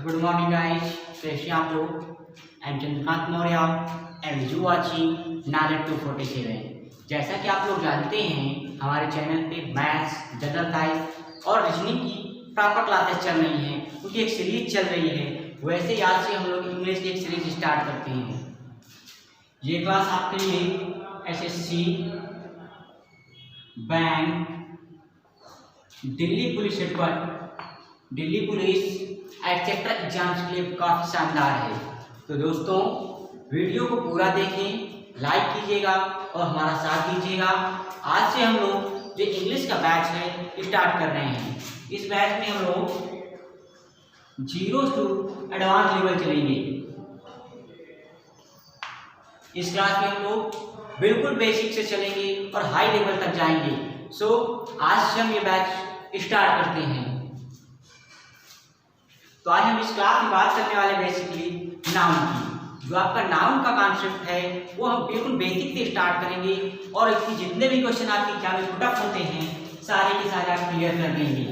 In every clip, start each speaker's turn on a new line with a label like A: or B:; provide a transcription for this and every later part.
A: Good morning guys, कैसे आप लोग। I am Chandrakant Maurya and you watching knowledge 247। जैसा कि आप लोग जानते हैं हमारे चैनल पे मैथ्स, जनरल साइंस और रीजनिंग की प्रॉपर क्लासेस चल रही हैं, उनकी एक सीरीज चल रही है। वैसे ही आज से हम लोग इंग्लिश की एक सीरीज स्टार्ट करते हैं। ये क्लास आपके लिए SSC, bank, Delhi police etcetera exams के लिए काफ़ी शानदार है। तो दोस्तों वीडियो को पूरा देखें, लाइक कीजिएगा और हमारा साथ दीजिएगा। आज से हम लोग जो इंग्लिश का बैच है स्टार्ट कर रहे हैं। इस बैच में हम लोग 0 to एडवांस लेवल चलेंगे। इस क्लास में हम लोग बिल्कुल बेसिक से चलेंगे और हाई लेवल तक जाएंगे। आज से हम ये बैच स्टार्ट करते हैं। तो आज हम इस क्लास में बात करने वाले बेसिकली नाउन की। जो आपका नाउन का कॉन्सेप्ट है वो हम बिल्कुल बेसिक से स्टार्ट करेंगे और इसकी जितने भी क्वेश्चन आपके एग्जाम में पुट अप होते हैं सारे के सारे आप क्लियर कर लेंगे।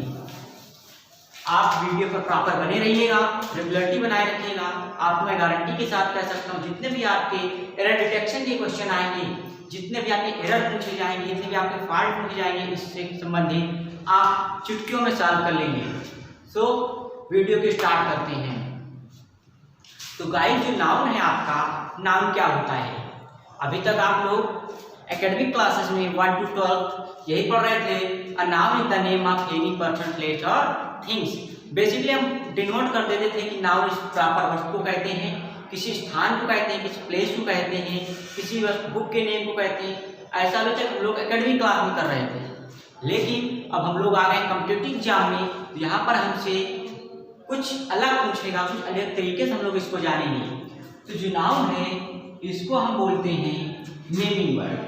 A: आप वीडियो पर प्रॉपर बने रहिएगा, रेगुलरिटी बनाए रखिएगा। आपको मैं गारंटी के साथ कह सकता हूँ जितने भी आपके एरर डिटेक्शन के क्वेश्चन आएंगे, जितने भी आपके एरर पूछे जाएंगे, जितने भी आपके फॉल्ट पूछे जाएंगे, इससे संबंधित आप चुटकियों में सॉल्व कर लेंगे। वीडियो को स्टार्ट करते हैं। तो गाइस जो नाउन है आपका, नाउन क्या होता है? अभी तक आप लोग एकेडमिक क्लासेस में 1 to 12 यही पढ़ रहे थे। A noun is the name of any person, place और थिंग्स। बेसिकली हम डिनोट कर देते थे कि नाउन इस प्रॉपर वस्तु को कहते हैं, किसी स्थान को कहते हैं, किसी प्लेस को कहते हैं, किसी बुक के नेम को कहते हैं। ऐसा अभी तक हम लोग एकेडमिक क्लास में कर रहे थे, लेकिन अब हम लोग आ गए कॉम्पिटिटिव एग्जाम में। तो यहाँ पर हमसे कुछ अलग पूछेगा, कुछ अलग तरीके से हम लोग इसको जानेंगे। तो जो नाउन है इसको हम बोलते हैं नेमिंग वर्ड।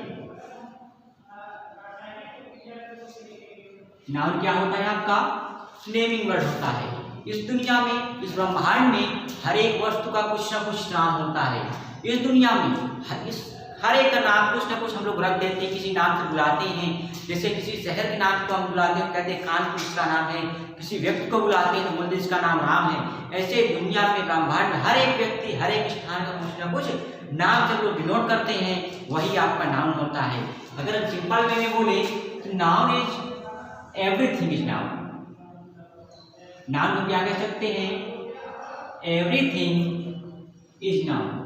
A: नाउन क्या होता है आपका? नेमिंग वर्ड होता है। इस दुनिया में, इस ब्रह्मांड में हर एक वस्तु का कुछ ना कुछ नाम होता है। इस दुनिया में हर एक का नाम कुछ ना कुछ हम लोग रख देते हैं, किसी नाम से बुलाते हैं। जैसे किसी शहर के नाम को हम बुलाते हैं, कहते हैं कानपुर इसका नाम है। किसी व्यक्ति को बुलाते हैं तो बोलते इसका नाम राम है। ऐसे दुनिया में, ब्रह्मांड में हर एक व्यक्ति, हर एक स्थान का कुछ ना कुछ नाम जब लोग डिनोट करते हैं वही आपका नाउन होता है। अगर हम सिंपल वे में बोले तो noun is everything is noun. Noun को क्या कह सकते हैं? Everything is noun.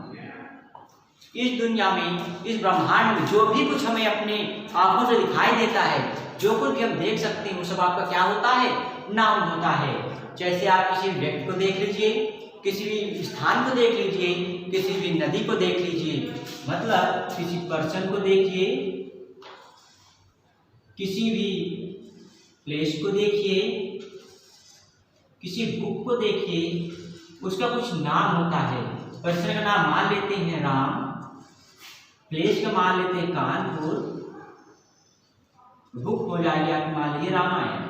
A: इस दुनिया में, इस ब्रह्मांड में जो भी कुछ हमें अपने आंखों से दिखाई देता है, जो कुछ भी हम देख सकते हैं, वो सब आपका क्या होता है? नाउन होता है। जैसे आप किसी व्यक्ति को देख लीजिए, किसी भी स्थान को देख लीजिए, किसी भी नदी को देख लीजिए, मतलब किसी पर्सन को देखिए, किसी भी प्लेस को देखिए, किसी बुक को देखिए, उसका कुछ नाम होता है। पर्सन का नाम मान लेते हैं राम, प्लेस का मान लेते हैं कानपुर, बुक हो जाएगी आपकी मान लीजिए रामायण।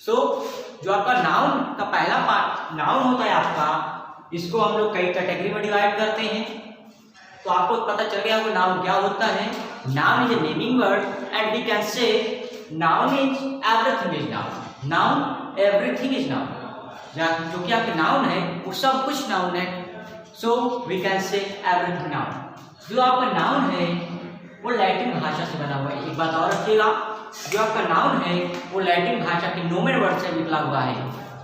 A: जो आपका नाउन का पहला पार्ट नाउन होता है आपका, इसको हम लोग कई कैटेगरी में डिवाइड करते हैं। तो आपको पता चल गया होगा नाउन क्या होता है। Noun is a naming word and we can say noun is everything is noun. Noun everything is noun. जो कि आपके नाउन है वो सब कुछ नाउन है। So we can say everything noun. जो आपका नाउन है वो लैटिन भाषा से बना हुआ है। एक बात और रखिएगा, जो आपका नाउन है वो लैटिन भाषा के नोमेन वर्ड से निकला हुआ है।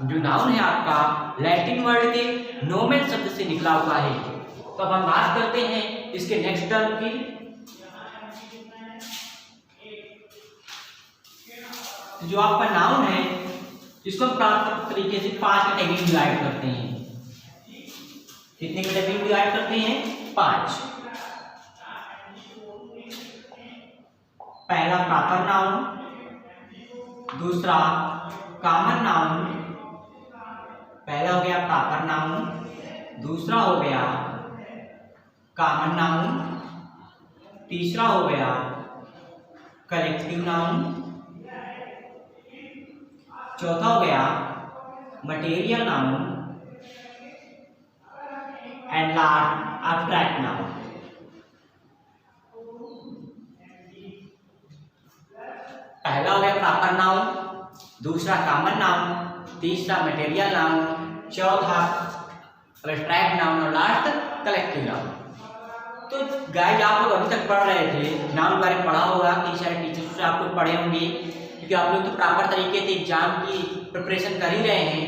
A: जो नाउन है आपका लैटिन वर्ड के नोमेन शब्द से निकला हुआ है। तो अब हम बात करते हैं इसके नेक्स्ट टर्म की। जो आपका नाउन है इसको हम प्राप्त तरीके से 5 कैटेगरी में डिवाइड करते हैं। कितने कैटेगरी में डिवाइड करते हैं? 5। पहला प्रॉपर नाउन, दूसरा कॉमन नाउन। पहला हो गया प्रॉपर नाउन, दूसरा हो गया कॉमन नाउन, तीसरा हो गया कलेक्टिव नाउन, चौथा हो गया material noun and last abstract noun. पहला हो गया प्रॉपर नाउन, दूसरा कॉमन नाउन, तीसरा मटेरियल नाउन, चौथा एब्स्ट्रैक्ट नाउन और लास्ट कलेक्टिव नाउन। तो गाइस आप लोग अभी तक पढ़ रहे थे, नाउन के बारे में पढ़ा होगा, कई सारे टीचर्स से आप लोग पढ़े होंगे, क्योंकि आप लोग तो प्रॉपर तरीके से एग्जाम की प्रिपरेशन कर ही रहे हैं,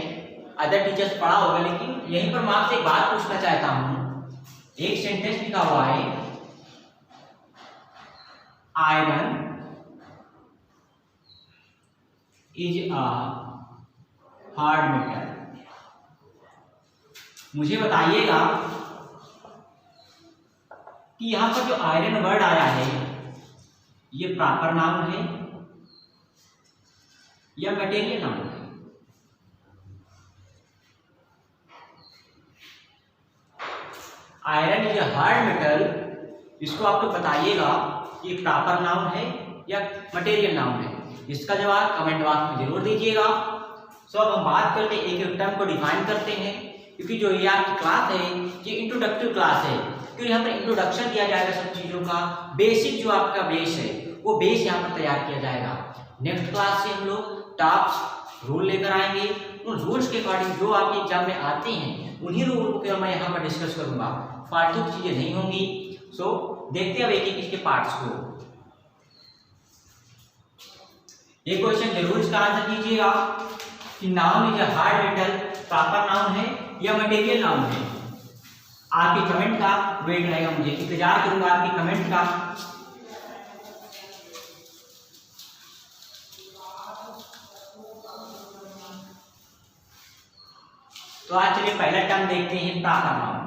A: अदर टीचर्स पढ़ा होगा। लेकिन यहीं पर मैं आपसे एक बात पूछना चाहता हूँ, एक सेंटेंस लिखा हुआ है, iron is a hard metal. मुझे बताइएगा कि यहां पर जो आयरन वर्ड आया है ये प्रॉपर नाउन है या मटेरियल नाउन है? Iron is a hard metal, इसको आप लोग बताइएगा कि प्रॉपर नाउन है या मटेरियल नाउन है। इसका जवाब कमेंट बॉक्स में जरूर दीजिएगा। सो अब हम बात करते हैं, एक एक टर्म को डिफाइन करते हैं, क्योंकि जो ये आपकी क्लास है ये इंट्रोडक्टिव क्लास है, क्योंकि यहाँ पर इंट्रोडक्शन दिया जाएगा सब चीज़ों का, बेसिक जो आपका बेस है वो बेस यहाँ पर तैयार किया जाएगा। नेक्स्ट क्लास से हम लोग टॉप्स रूल लेकर आएंगे, उन रूल्स के अकॉर्डिंग जो आपके एग्जाम में आते हैं उन्हीं रूल को मैं यहाँ पर डिस्कस करूँगा, फालतू की चीज़ें नहीं होंगी। सो देखते हैं अब एक एक इसके पार्ट्स को। एक क्वेश्चन जरूर इसका आंसर कीजिएगा कि noun is a hard metal proper noun है या मटेरियल नाउन है। आपके कमेंट का वेट रहेगा, मुझे इंतजार करूंगा आपके कमेंट का। तो आज चलिए पहला टर्म देखते हैं, प्रॉपर नाउन।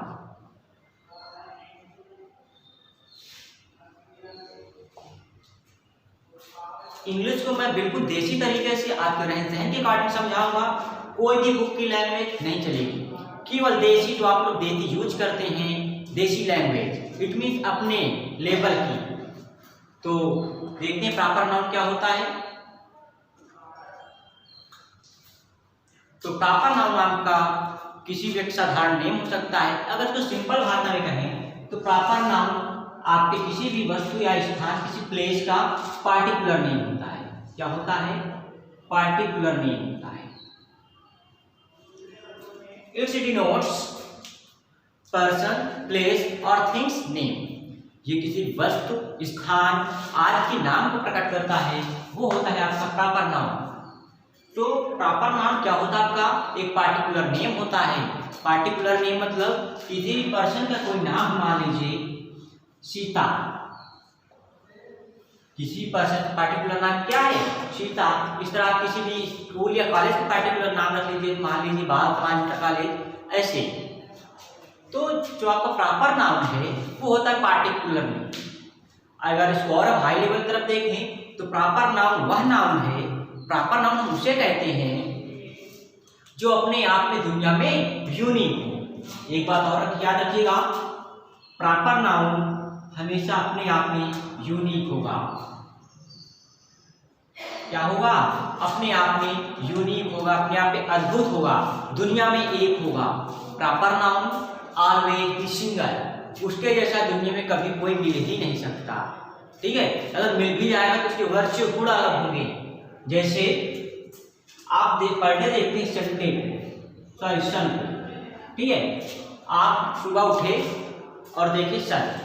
A: इंग्लिश को मैं बिल्कुल देसी तरीके से आपके रहन सहन के अकॉर्डिंग समझाऊंगा, कोई भी बुक की लैंग्वेज नहीं चलेगी, केवल देसी जो आप लोग देसी यूज करते हैं, देसी लैंग्वेज, इट मीन्स अपने लेवल की। तो देखते हैं प्रॉपर नाउन क्या होता है। तो प्रॉपर नाउन आपका किसी भी एक साधारण नेम हो सकता है। अगर इसको सिंपल भाषा में कहें तो प्रॉपर नाउन आपके किसी भी वस्तु या स्थान, किसी प्लेस का पार्टिकुलर नेम होता है। क्या होता है? पार्टिकुलर नेम होता है। इट्स डिनोट्स पर्सन, प्लेस और थिंग्स नेम। ये किसी वस्तु, स्थान आदि के नाम को प्रकट करता है, वो होता है आपका प्रॉपर नाउन। तो प्रॉपर नाउन क्या होता है आपका? एक पार्टिकुलर नेम होता है। पार्टिकुलर नेम मतलब किसी भी पर्सन का कोई नाम, मान लीजिए सीता, किसी पर्सन का पार्टिकुलर नाम क्या है? सीता। इस तरह आप किसी भी स्कूल या कॉलेज का पार्टिकुलर नाम रख लीजिए, मान लीजिए बाल समाज कॉलेज, ऐसे। तो जो आपका प्रॉपर नाउन है वो होता है पार्टिकुलर नेम। अगर इसको और हाई लेवल तरफ देखें तो प्रॉपर नाउन वह नाउन है, प्रॉपर नाउन हम उसे कहते हैं जो अपने आप में दुनिया में यूनिक हो। एक बात और याद रखिएगा, प्रॉपर नाउन हमेशा अपने आप में यूनिक होगा। क्या होगा? अपने आप में यूनिक होगा, अपने आप में अद्भुत होगा, दुनिया में एक होगा। प्रॉपर नाउन ऑलवेज सिंगल, उसके जैसा दुनिया में कभी कोई मिल ही नहीं सकता। ठीक है, अगर मिल भी जाएगा तो उसके वर्च्यू गुण अलग होंगे। जैसे आप पढ़ने देखते हैं संडे को, सन, ठीक है, आप सुबह उठे और देखे सन,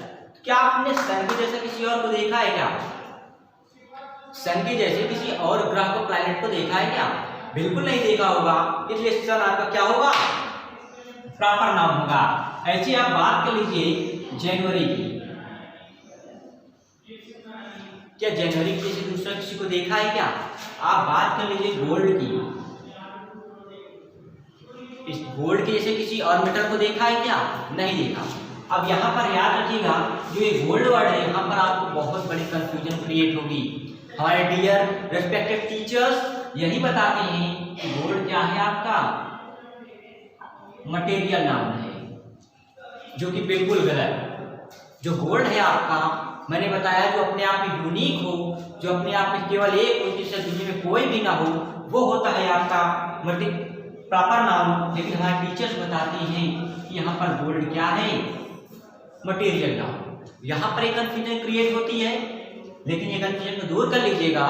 A: क्या आपने सन के जैसा किसी और को देखा है क्या? सन के जैसे किसी और ग्रह को, प्लैनेट को देखा है क्या? बिल्कुल नहीं देखा होगा, इसलिए सन आपका क्या होगा? प्रॉपर नाउन होगा। ऐसे आप बात कर लीजिए जनवरी की, क्या जनवरी के जैसे दूसरा किसी को देखा है क्या? आप बात कर लीजिए गोल्ड की, इस गोल्ड के जैसे किसी और मेटल को देखा है क्या? नहीं देखा। अब यहाँ पर याद रखिएगा, जो ये गोल्ड वर्ड है यहाँ पर आपको बहुत बड़ी कंफ्यूजन क्रिएट होगी। हमारे डियर रेस्पेक्टेड टीचर्स यही बताते हैं कि गोल्ड क्या है आपका? मटेरियल नाउन है, जो कि बिल्कुल गलत। जो गोल्ड है आपका, मैंने बताया जो अपने आप में यूनिक हो, जो अपने आप में केवल एक हो, जिससे दुनिया में कोई भी ना हो, वो होता है आपका प्रॉपर नाउन। लेकिन हमारे टीचर्स बताते हैं कि यहाँ पर गोल्ड क्या है? Material noun. यहाँ पर एक कंफ्यूजन क्रिएट होती है, लेकिन ये कंफ्यूजन को दूर कर लीजिएगा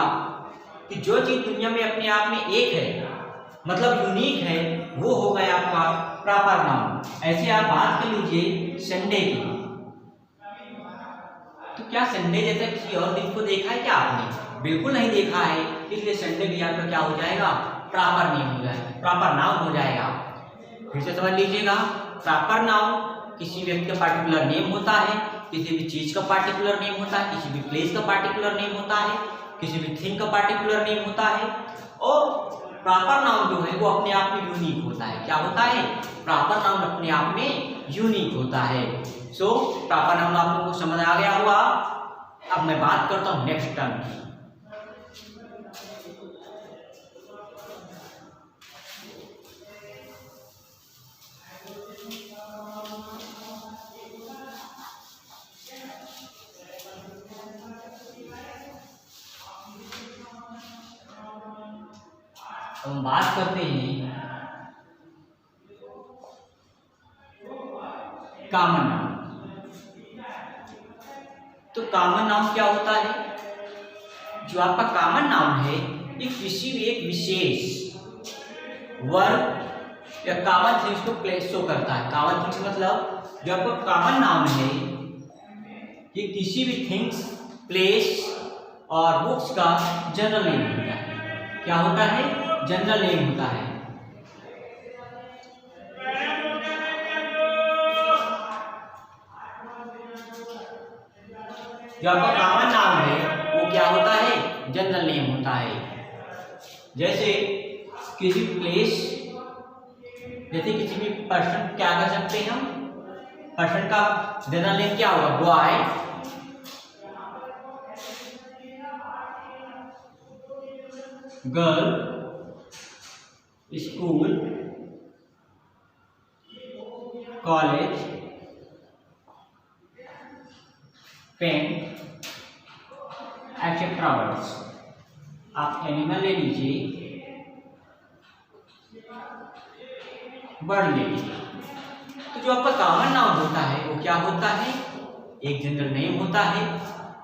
A: कि जो चीज दुनिया में अपने आप में एक है, मतलब यूनिक है, वो हो गया आपका प्रॉपर नाउन। ऐसे आप बात कर लीजिए संडे की, तो क्या संडे जैसा किसी और दिन को देखा है क्या आपने? बिल्कुल नहीं देखा है, इसलिए संडे भी आपका क्या हो जाएगा? प्रॉपर नेम हो जाएगा, प्रॉपर नाउन हो जाएगा। फिर से समझ लीजिएगा, प्रॉपर नाउन किसी व्यक्ति का पार्टिकुलर नेम होता है, किसी भी चीज का पार्टिकुलर नेम होता है, किसी भी प्लेस का पार्टिकुलर नेम होता है, किसी भी थिंग का पार्टिकुलर नेम होता है। और प्रॉपर नाउन जो है वो अपने आप में यूनिक होता है। क्या होता है? प्रॉपर नाउन अपने आप में यूनिक होता है। सो प्रॉपर नाउन आप लोगों को समझ आ गया होगा। अब मैं बात करता हूं नेक्स्ट टर्म की। हम बात करते हैं कॉमन नाउन। तो कॉमन नाउन क्या होता है? जो आपका कॉमन नाउन है ये किसी भी एक विशेष वर्ड या कॉमन थिंग्स को प्लेस शो करता है। कॉमन थिंग्स मतलब जो आपका कॉमन नाउन है ये किसी भी थिंग्स, प्लेस और बुक्स का जनरल नेम होता है। क्या होता है? जनरल नेम होता है। जो आपका कॉमन नाउन है वो क्या होता है? जनरल नेम होता है। जैसे किसी प्लेस, जैसे किसी भी पर्सन, क्या कर सकते हैं हम? पर्सन का जनरल नेम क्या होगा? Boy, girl, school, college, pen, etcetera words. आप एनिमल ले लीजिए, वर्ड ले लीजिए। तो जो आपका कॉमन नाउन होता है वो क्या होता है? एक जनरल नेम होता है।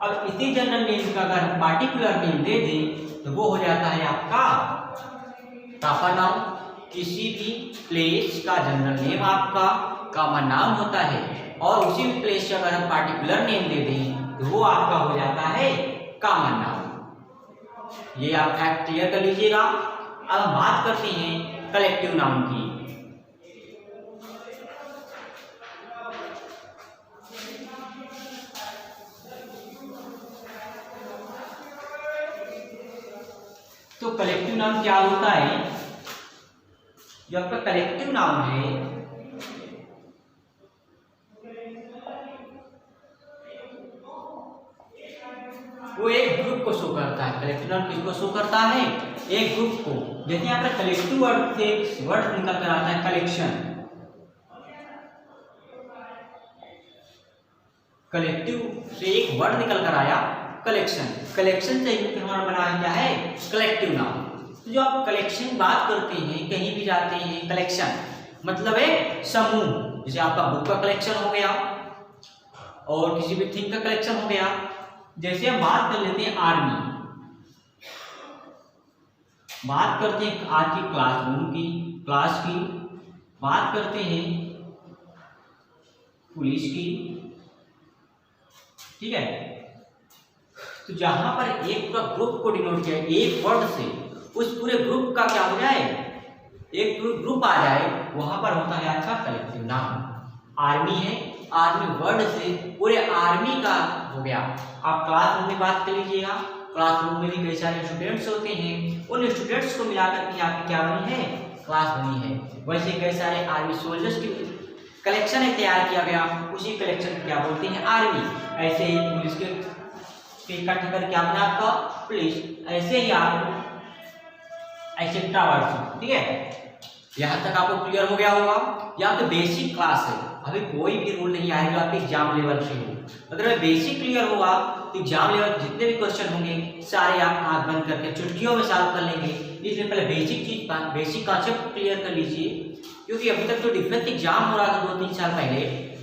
A: अब इसी जनरल नेम का अगर हम पार्टिकुलर नेम दे दें तो वो हो जाता है आपका प्रॉपर नाउन। किसी भी प्लेस का जनरल नेम आपका कॉमन नाउन होता है, और उसी प्लेस का अगर हम पार्टिकुलर नेम दे दें तो वो आपका हो जाता है कॉमन नाउन। ये आप फैक्ट क्लियर कर लीजिएगा। अब हम बात करते हैं कलेक्टिव नाउन की। तो कलेक्टिव नाउन क्या होता है? जो आपका कलेक्टिव नाउन है वो एक ग्रुप को शो करता है। कलेक्टिव नाउन किसको शो करता है? एक ग्रुप को। जैसे यहाँ पर कलेक्टिव वर्ड से वर्ड निकल कर आता है कलेक्शन। कलेक्टिव से एक वर्ड निकल कर आया कलेक्शन। कलेक्शन से हमारा बना क्या है? Collective noun. तो जो आप कलेक्शन की बात करते हैं, कहीं भी जाते हैं, कलेक्शन मतलब है समूह। जैसे आपका बुक का कलेक्शन हो गया और किसी भी थिंग का कलेक्शन हो गया। जैसे हम बात कर लेते हैं आर्मी, बात करते हैं आज की क्लासरूम की, क्लास की, बात करते हैं पुलिस की, ठीक है। तो जहां पर एक पूरा ग्रुप को डिनोट किया एक वर्ड से, उस पूरे ग्रुप का क्या हो जाए? एक ग्रुप आ जाए, वहां पर होता है आपका कलेक्टिव नाउन। आर्मी है, आर्मी वर्ड से पूरे आर्मी का हो गया। आप क्लासरूम में बात कर लीजिएगा, क्लासरूम में भी कई सारे स्टूडेंट्स होते हैं, उन स्टूडेंट्स को मिलाकर के आपकी क्या बनी है? क्लास बनी है। वैसे कई सारे आर्मी सोल्जर्स की कलेक्शन तैयार किया गया, उसी कलेक्शन को क्या बोलते हैं? आर्मी। ऐसे ही पुलिस के इकट्ठे कर क्या बना आपका? पुलिस। ऐसे ही आप एक्सेट्रा वर्ड्स, ठीक है। यहाँ तक आपको क्लियर हो गया होगा। यहाँ पे बेसिक क्लास है, अभी कोई भी रूल नहीं आएगा आपके एग्जाम लेवल से हो। अगर बेसिक क्लियर होगा तो एग्जाम लेवल जितने भी क्वेश्चन होंगे सारे आप आंख बंद करके चुटकियों में सॉल्व कर लेंगे। इसलिए पहले बेसिक चीज, बेसिक कॉन्सेप्ट क्लियर कर लीजिए, क्योंकि अभी तक जो डिफेंस एग्जाम हो रहा था 2-3 साल पहले,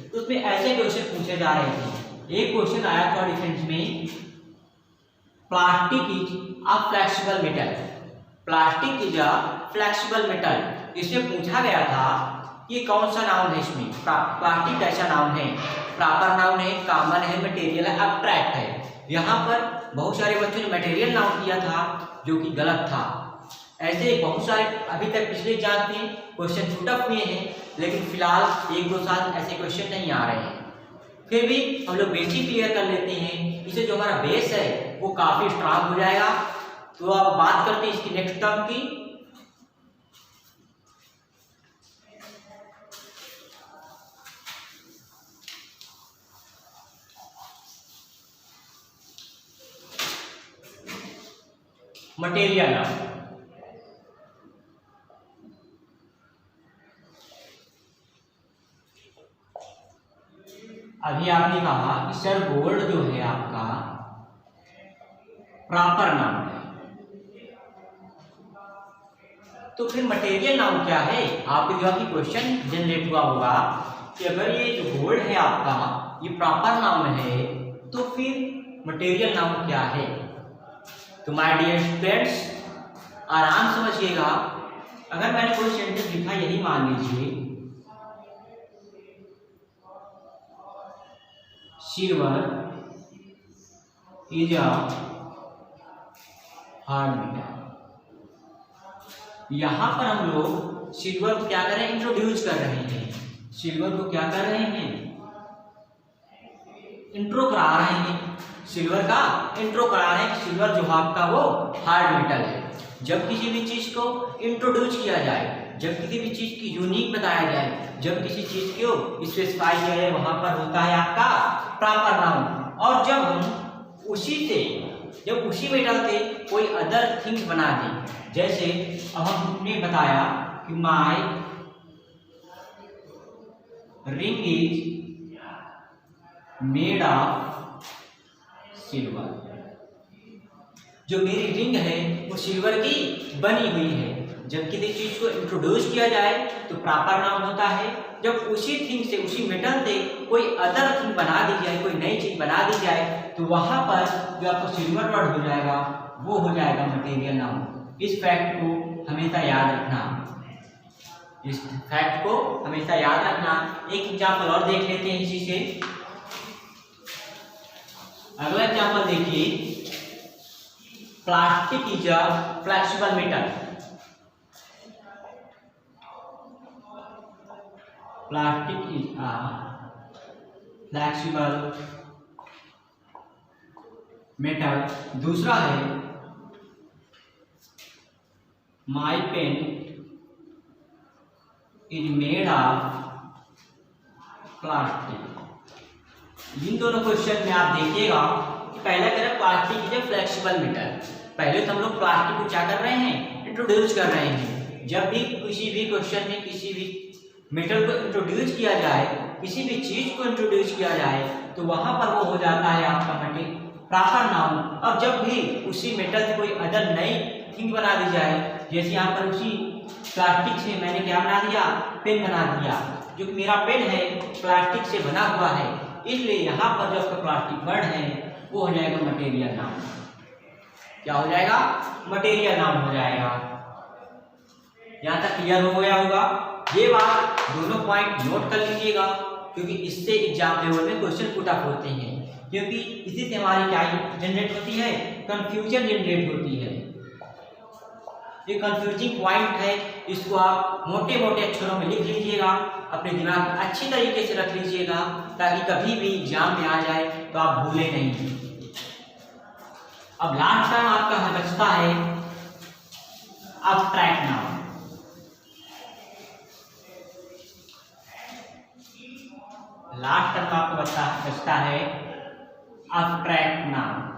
A: तो उसमें ऐसे क्वेश्चन पूछे जा रहे थे। एक क्वेश्चन आया था डिफेंस में, plastic is a flexible metal. Plastic is a flexible metal. इसमें पूछा गया था कि कौन सा नाउन है, इसमें प्लास्टिक कैसा नाउन है, प्रॉपर नाउन है, कॉमन है, मटेरियल है, एब्स्ट्रैक्ट है। यहाँ पर बहुत सारे बच्चों ने मटेरियल नाउन किया था जो कि गलत था। ऐसे बहुत सारे अभी तक पिछले एग्जाम में क्वेश्चन छूट हुए हैं, लेकिन फिलहाल एक दो साल ऐसे क्वेश्चन नहीं आ रहे हैं। फिर भी हम लोग बेसिक क्लियर कर लेते हैं, इससे जो हमारा बेस है वो काफी स्ट्रांग हो जाएगा। तो अब बात करते हैं इसकी नेक्स्ट टर्म की। Material noun. अभी आपने कहा कि सर गोल्ड जो है आपका प्रॉपर नाउन है, तो फिर मटेरियल नाउन क्या है? आपके दिमाग की क्वेश्चन जनरेट हुआ होगा कि अगर ये जो गोल्ड है आपका ये प्रॉपर नाउन है तो फिर मटेरियल नाउन क्या है? तो माय डियर स्टूडेंट्स, आराम समझिएगा। अगर मैंने कोई सेंटेंस लिखा, यही मान लीजिए silver is a hard metal. यहां पर हम लोग सिल्वर को क्या कर रहे हैं? इंट्रोड्यूस कर रहे हैं। सिल्वर को क्या कर रहे हैं? इंट्रो करा रहे हैं। सिल्वर का इंट्रो करा रहे हैं। सिल्वर जो आपका वो हार्ड मेटल है। जब किसी भी चीज को इंट्रोड्यूस किया जाए, जब किसी भी चीज की यूनिक बताया जाए, जब किसी चीज को स्पेसिफाई किया जाए, वहां पर होता है आपका प्रॉपर नाउन। और जब हम उसी मेटल से कोई अदर थिंग्स बना दें, जैसे अब हमने बताया कि my ring is made of silver. जो मेरी रिंग है वो सिल्वर की बनी हुई है। जब किसी चीज को इंट्रोड्यूस किया जाए तो प्रॉपर नाउन होता है। जब उसी थिंग से, उसी मेटल से कोई अदर थिंग बना दी जाए, कोई नई चीज बना दी जाए, तो वहां पर जो आपको सिल्वर वर्ड हो जाएगा वो हो जाएगा मटेरियल नाउन। इस फैक्ट को हमेशा याद रखना। इस फैक्ट को हमेशा याद रखना। एक एग्जाम्पल और देख लेते हैं इसी से। अगला एग्जाम्पल देखिए, plastic is a flexible metal. Plastic is a flexible metal. दूसरा है my pen is made of plastic. इन दोनों क्वेश्चन में आप देखिएगा कि पहला कह रहा है plastic is a flexible metal. पहले तो हम लोग प्लास्टिक को क्या कर रहे हैं? इंट्रोड्यूस कर रहे हैं। जब भी किसी भी क्वेश्चन में किसी भी मेटल को इंट्रोड्यूस किया जाए, किसी भी चीज को इंट्रोड्यूस किया जाए, तो वहां पर वो हो जाता है आपका प्रॉपर नाउन। और जब भी उसी मेटल से कोई अदर नई थिंग बना दी जाए, जैसे यहाँ पर उसी प्लास्टिक से मैंने क्या बना दिया? पेन बना दिया। जो मेरा पेन है प्लास्टिक से बना हुआ है, इसलिए यहाँ पर जो आपका प्लास्टिक वर्ड है वो हो जाएगा मटेरियल नाउन। क्या हो जाएगा? मटेरियल नाउन हो जाएगा। यहाँ तक क्लियर हो गया होगा। ये बात दोनों पॉइंट नोट कर लीजिएगा, क्योंकि इससे एग्जाम लेवल में क्वेश्चन पुट अप होते हैं। क्योंकि इसी से हमारी क्या जनरेट होती है? कंफ्यूजन जनरेट होती है। ये कंफ्यूजिंग पॉइंट है, इसको आप मोटे मोटे अक्षरों में लिख लीजिएगा, अपने दिमाग में अच्छी तरीके से रख लीजिएगा, ताकि कभी भी एग्जाम में आ जाए तो आप भूले नहीं। अब लास्ट टाइम आपका बचता है एब्स्ट्रैक्ट नाउन। लास्ट टाइम आपको बचता है एब्स्ट्रैक्ट नाउन।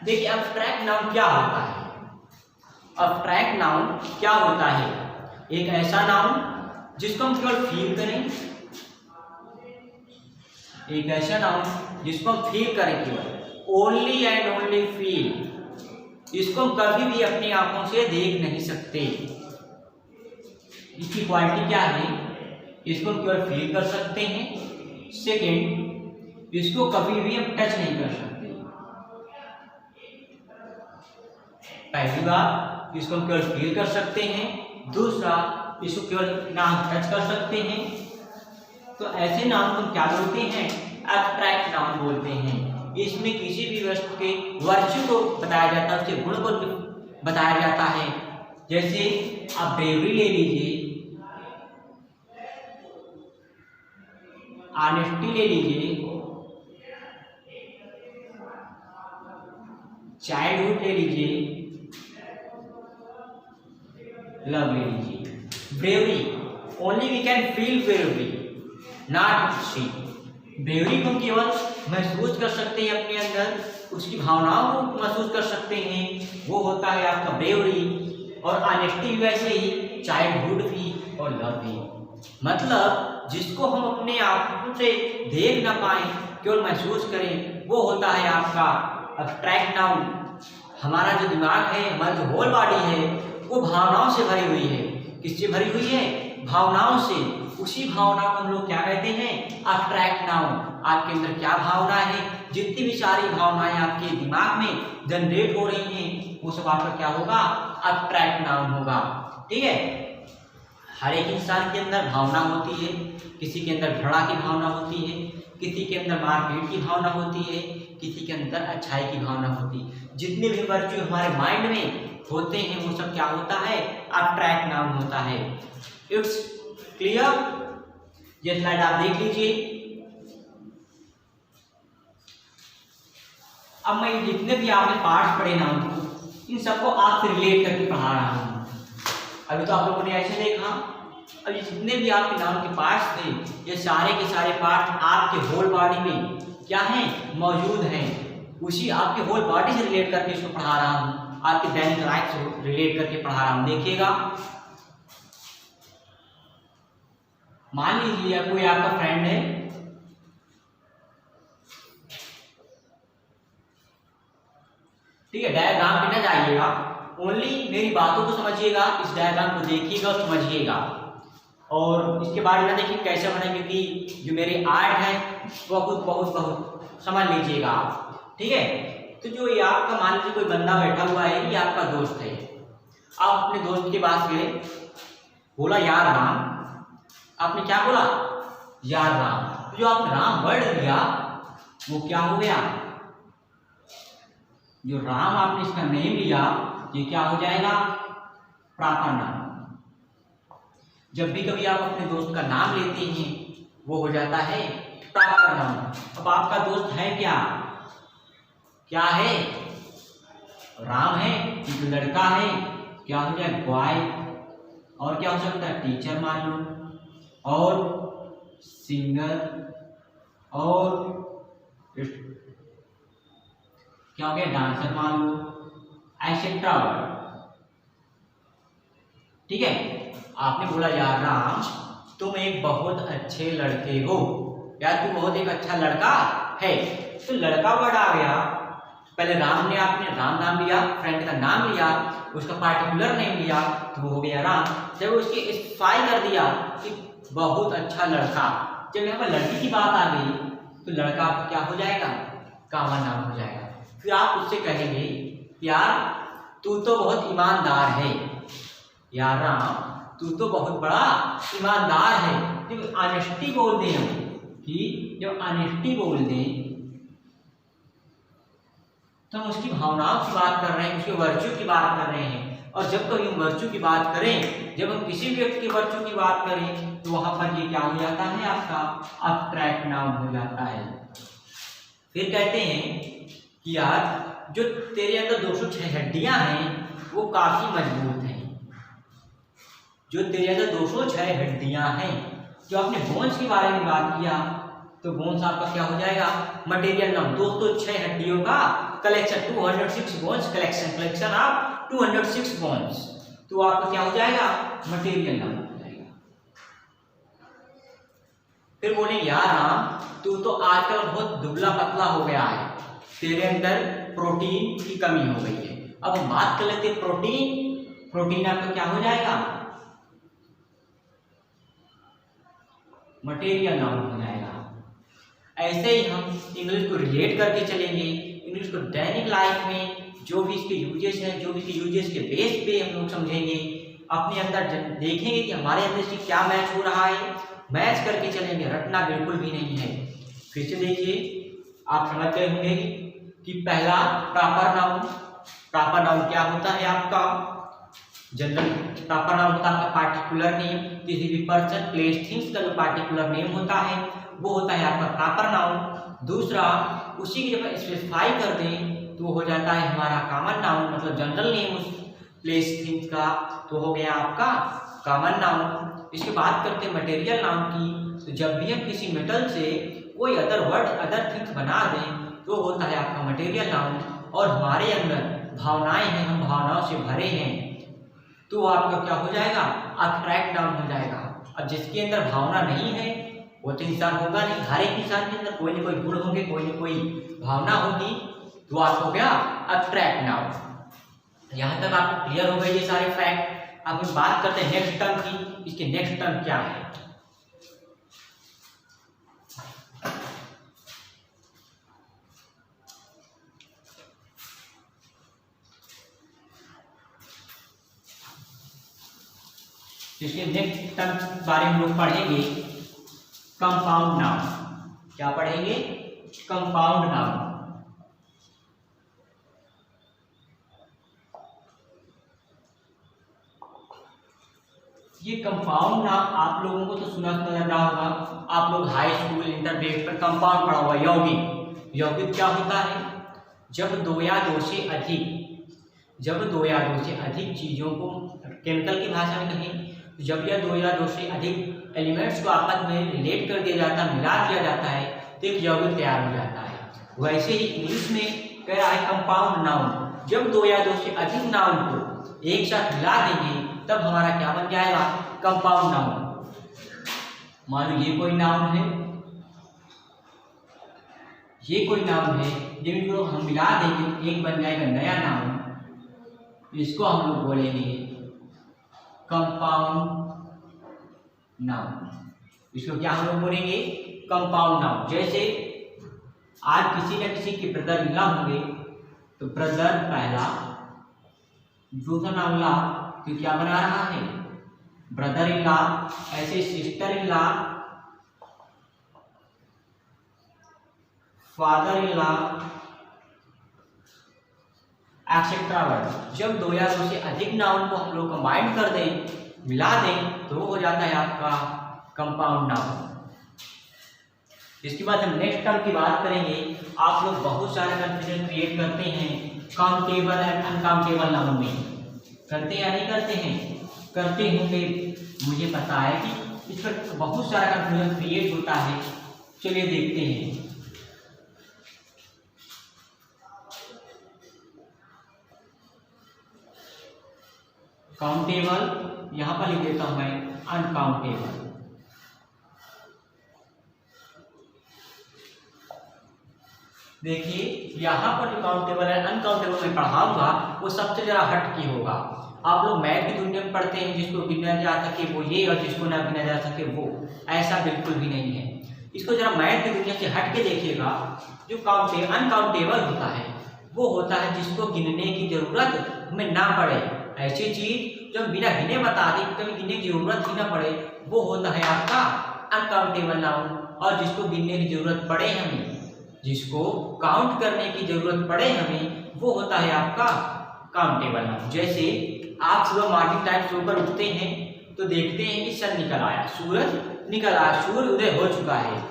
A: देखिए एब्स्ट्रैक्ट नाउन क्या होता है? एब्स्ट्रैक्ट नाउन क्या होता है? एक ऐसा नाउन जिसको हम केवल फील करें, एक ऐसा नाउन जिसको हम फील करें, केवल ओनली एंड ओनली फील। इसको हम कभी भी अपनी आंखों से देख नहीं सकते। इसकी क्वालिटी क्या है? इसको हम केवल फील कर सकते हैं। सेकेंड, इसको कभी भी हम टच नहीं कर सकते। पहली बात इसको हम केवल फील कर सकते हैं, दूसरा इसको केवल नाम टच कर सकते हैं। तो ऐसे नाउन को क्या बोलते हैं? एब्स्ट्रैक्ट नाउन बोलते हैं। इसमें किसी भी वस्तु के वर्च्यू को बताया जाता है, उसके गुण को बताया जाता है। जैसे आप ब्रेवरी ले लीजिए, ऑनेस्टी ले लीजिए, चाइल्डहुड ले लीजिए, लव ले लीजिए। Bravery, only we can feel bravery, not see. Bravery को केवल महसूस कर सकते हैं अपने अंदर, उसकी भावनाओं को महसूस कर सकते हैं, वो होता है आपका ब्रेवरी। और ऑनेस्टी भी वैसे ही, चाइल्डहुड भी और लव भी। मतलब जिसको हम अपने आंखों से देख ना पाए, केवल महसूस करें, वो होता है आपका एब्स्ट्रैक्ट नाउन। हमारा जो दिमाग है, हमारी जो होल बॉडी है, वो भावनाओं से भरी हुई है। किससे भरी हुई है? भावनाओं से। उसी भावना को हम लोग क्या कहते हैं? Abstract noun. आपके अंदर क्या भावना है, जितनी भी सारी भावनाएं आपके दिमाग में जनरेट हो रही हैं, वो सब आपका क्या होगा? एब्स्ट्रैक्ट नाउन होगा। ठीक है। हर एक इंसान के अंदर भावना होती है। किसी के अंदर घृणा की भावना होती है, किसी के अंदर मारपीट की भावना होती है, किसी के अंदर अच्छाई की भावना होती है। जितने भी वर्च्यू हमारे माइंड में होते हैं, वो सब क्या होता है? एब्स्ट्रैक्ट नाउन होता है। It's clear? ये स्लाइड आप देख लीजिए। अब मैं जितने भी आपने पार्ट्स पढ़े नाउन को, इन सबको आपसे रिलेट करके पढ़ा रहा हूँ। अभी तो आप लोगों ने ऐसे देखा, अभी जितने भी आपके नाउन के पार्ट्स थे, ये सारे के सारे पार्ट्स आपके होल बॉडी में क्या हैं? मौजूद हैं। उसी आपके होल बॉडी से रिलेट करके इसको पढ़ा रहा हूँ, आपके दैनिक लाइफ से रिलेट करके पढ़ा रहा हूँ। देखिएगा, मान लीजिए कोई आपका फ्रेंड है, ठीक है, डायग्राम पे ना जाइएगा, ओनली मेरी बातों को समझिएगा, इस डायग्राम को देखिएगा और समझिएगा, और इसके बारे में देखिए कैसे बने, क्योंकि जो मेरी आर्ट है वो बहुत समझ लीजिएगा आप। ठीक है। तो जो ये आपका मान लीजिए कोई बंदा बैठा हुआ है, ये आपका दोस्त है। आप अपने दोस्त के पास गए, बोला यार राम। आपने क्या बोला? यार राम। जो आपने राम वर्ड लिया, वो क्या हो गया? जो राम आपने इसका नेम लिया, ये क्या हो जाएगा? प्रॉपर नाम। जब भी कभी आप अपने दोस्त का नाम लेते हैं, वो हो जाता है प्रॉपर नाउन। अब आपका दोस्त है क्या? क्या है? राम है, जो लड़का है, क्या हो जाए? बॉय। और क्या हो सकता है? टीचर मान लो, और सिंगर, और क्या हो गया? डांसर मान लो, एक्सेट्रा। ठीक है। आपने बोला यार राम, तुम एक बहुत अच्छे लड़के हो, या तू बहुत एक अच्छा लड़का है। तो लड़का वर्ड आ गया, पहले राम ने आपने राम नाम लिया, फ्रेंड का नाम लिया, उसका पार्टिकुलर नेम लिया, तो वो हो गया राम। जब उसके स्पेसिफाई कर दिया कि बहुत अच्छा लड़का, जब यहाँ पर लड़की की बात आ गई, तो लड़का आपका क्या हो जाएगा? कॉमन नाम हो जाएगा। फिर आप उससे कहेंगे यार तू तो बहुत ईमानदार है, यार राम तू तो बहुत बड़ा ईमानदार है। जब ऑनेस्टी बोल दें हम, कि जब ऑनेस्टी बोल दें तो हम उसकी भावनाओं की बात कर रहे हैं, उसके वर्च्यू की बात कर रहे हैं। और जब कभी हम वर्च्यू की बात करें, जब हम किसी व्यक्ति के वर्च्यू की बात करें, तो वहां पर ये क्या हो जाता है? आपका एब्स्ट्रैक्ट नाउन हो जाता है। फिर कहते हैं कि यार जो तेरे अंदर 206 हड्डियां हैं, वो काफी मजबूत हैं। जो तेरे अंदर 206 हड्डियां हैं, जो आपने बोन्स के बारे में बात किया, तो बोन्स आपका क्या हो जाएगा? Material noun. 206 हड्डियों का collection, 206 bones collection of 206 bones, तो आपका क्या हो जाएगा? मटेरियल नाउन हो जाएगा। फिर बोले यार राम तू तो आजकल बहुत दुबला पतला हो गया है, तेरे अंदर प्रोटीन की कमी हो गई है। अब हम बात कर लेते हैं प्रोटीन आपका क्या हो जाएगा? मटेरियल नाउन हो जाएगा। ऐसे ही हम इंग्लिश को रिलेट करके चलेंगे। इंग्लिश को दैनिक लाइफ में जो भी इसके यूजेस हैं, जो भी इसके यूजेस के बेस पे हम लोग समझेंगे, अपने अंदर देखेंगे कि हमारे अंदर से क्या मैच हो रहा है, मैच करके चलेंगे, रटना बिल्कुल भी नहीं है। फिर से देखिए, आप समझ गए होंगे कि पहला प्रॉपर नाउन। प्रॉपर नाउन क्या होता है आपका? जनरल प्रॉपर नाउन होता है आपका पार्टिकुलर नेम, किसी भी पर्सन प्लेस थिंग्स का जो पार्टिकुलर नेम होता है वो होता है आपका प्रॉपर नाउन। दूसरा, उसी की जब स्पेसिफाई कर दें तो हो जाता है हमारा कॉमन नाउन, मतलब जनरल नेम उस प्लेस थिंग्स का, तो हो गया आपका कॉमन नाउन। इसके बात करते हैं मटेरियल नाउन की, तो जब भी हम किसी मेटल से कोई अदर वर्ड अदर थिंग्स बना दें तो होता है आपका मटेरियल नाउन। और हमारे अंदर भावनाएं हैं, हम भावनाओं से भरे हैं, तो आपका क्या हो जाएगा? एब्स्ट्रैक्ट नाउन हो जाएगा। अब जिसके अंदर भावना नहीं है वो तो इंसान होगा नहीं। हर एक इंसान के अंदर कोई ना कोई गुण होंगे, कोई ना कोई भावना होगी, तो आप हो गया एब्स्ट्रैक्ट नाउन। यहाँ तक आपको क्लियर हो गए ये सारे फैक्ट। अब हम बात करते हैं नेक्स्ट टर्म की। इसके नेक्स्ट टर्म क्या है? इसके नेक्स्ट टर्म के बारे में लोग पढ़ेंगे कंपाउंड नाउन। क्या पढ़ेंगे? Compound noun. ये कंपाउंड नाउन आप लोगों को तो सुना लग रहा होगा, आप लोग हाई स्कूल इंटरमीडिएट पर कंपाउंड पढ़ा हुआ। यौगिक, यौगिक क्या होता है? जब दो या दो से अधिक चीजों को केमिकल की भाषा में कहें, जब यह दो या दो से अधिक एलिमेंट्स को आपस में रिलेट कर दिया जाता है, मिला दिया जाता है, तो एक यौगिक तैयार हो जाता है। वैसे ही इंग्लिश में कह रहा है कंपाउंड नाउन, जब दो या दो से अधिक नाउन को एक साथ मिला देंगे तब हमारा क्या बन जाएगा? Compound noun. मान लो ये कोई नाउन है, ये कोई नाउन है, जिनको हम मिला देंगे एक बन जाएगा नया नाउन, इसको हम लोग बोलेंगे कंपाउंड नाउन। इसको क्या हम लोग बोलेंगे? Compound noun. जैसे आज किसी न किसी के ब्रदर इन लॉ होंगे, तो ब्रदर पहला, दूसरा नाम ला, तो क्या बना रहा है? Brother in law. ऐसे sister in law, father in law, etcetera word. जब दो या दो से अधिक नाउन को हम लोग कंबाइन कर दें, मिला दें, तो हो जाता है आपका कंपाउंड नाउन। इसके बाद हम नेक्स्ट टर्म की बात करेंगे। आप लोग बहुत सारे कंफ्यूजन क्रिएट करते हैं काउंटेबल एंड अनकाउंटेबल नाउन में। करते या नहीं करते हैं? करते होंगे, मुझे पता है कि इस पर बहुत सारा कंफ्यूजन क्रिएट होता है। चलिए देखते हैं। काउंटेबल, यहां पर लिख देता हूं मैं अनकाउंटेबल। देखिए यहाँ पर जो काउंटेबल है अनकाउंटेबल मैं पढ़ाऊंगा वो सबसे ज़्यादा हट के होगा। आप लोग मैथ की दुनिया में पढ़ते हैं, जिसको गिना जा सके वो ये और जिसको ना गिना जा सके वो, ऐसा बिल्कुल भी नहीं है। इसको जरा मैथ की दुनिया से हट के देखिएगा। जो अनकाउंटेबल होता है वो होता है जिसको गिनने की जरूरत हमें ना पड़े। ऐसी चीज जो बिना गिने बता दें, कभी गिनने की जरूरत ही ना पड़े, वो होता है आपका अनकाउंटेबल नाउन। और जिसको गिनने की जरूरत पड़े हमें, जिसको काउंट करने की जरूरत पड़े हमें, वो होता है आपका काउंटेबल नाउन। जैसे आप सुबह मॉर्निंग टाइम सोकर उठते हैं तो देखते हैं कि सन निकल आया, सूरज निकल आया, सूर्य उदय हो चुका है।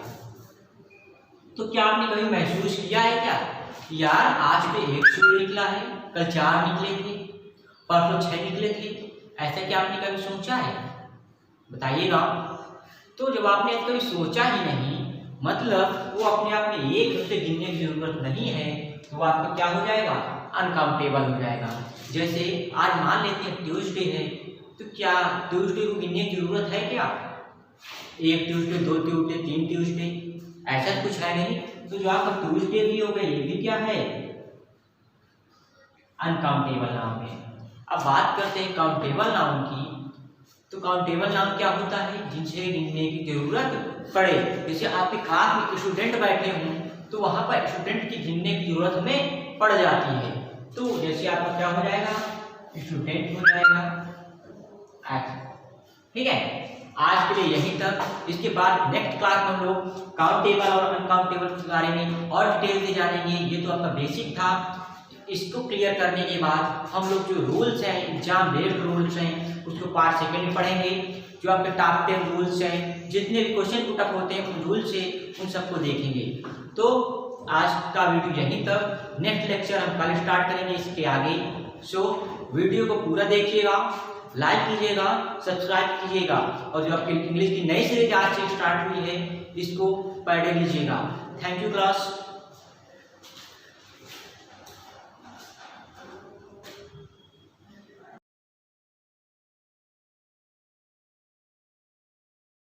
A: तो क्या आपने कभी महसूस किया है क्या यार आज तो एक सूर्य निकला है, कल 4 निकले थे, परसों 6 निकले थे? ऐसा क्या आपने कभी सोचा है? बताइएगा। तो जब आपने कभी सोचा ही नहीं, मतलब वो अपने आप में एक से गिनने की जरूरत नहीं है, तो आपका क्या हो जाएगा? अनकाउंटेबल हो जाएगा। जैसे आज मान लेते हैं ट्यूसडे है, तो क्या ट्यूसडे को गिनने की जरूरत है क्या? 1 ट्यूसडे, 2 ट्यूसडे, 3 ट्यूसडे, ऐसा कुछ है नहीं। तो जो आपका ट्यूसडे भी हो गया, ये भी क्या है? अनकाउंटेबल नाउन है। अब बात करते हैं काउंटेबल नाउन की। तो काउंटेबल नाउन क्या होता है? जिनसे गिनने की जरूरत पड़े। जैसे आपके क्लास में स्टूडेंट बैठे हों तो वहां पर स्टूडेंट की गिनने की जरूरत हमें पड़ जाती है। तो जैसे आपका क्या हो जाएगा, स्टूडेंट हो जाएगा एच। ठीक है, आज के लिए यहीं तक। इसके बाद नेक्स्ट क्लास में हम लोग काउंटेबल और अनकाउंटेबल के बारे में और डिटेल से जानेंगे। ये तो आपका बेसिक था। इसको क्लियर करने के बाद हम लोग जो रूल्स हैं, एग्जाम बेस्ड रूल्स हैं, उसको पार्ट सेकंड में पढ़ेंगे। जो आपके टॉप 10 रूल्स हैं, जितने भी क्वेश्चन पुटअप होते हैं उन रूल से उन सबको देखेंगे। तो आज का वीडियो यहीं तक। नेक्स्ट लेक्चर हम कल स्टार्ट करेंगे इसके आगे। सो वीडियो को पूरा देखिएगा, लाइक कीजिएगा, सब्सक्राइब कीजिएगा, और जो आपकी इंग्लिश की नई सीरीज आज से स्टार्ट हुई है इसको पढ़ लीजिएगा। Thank you class.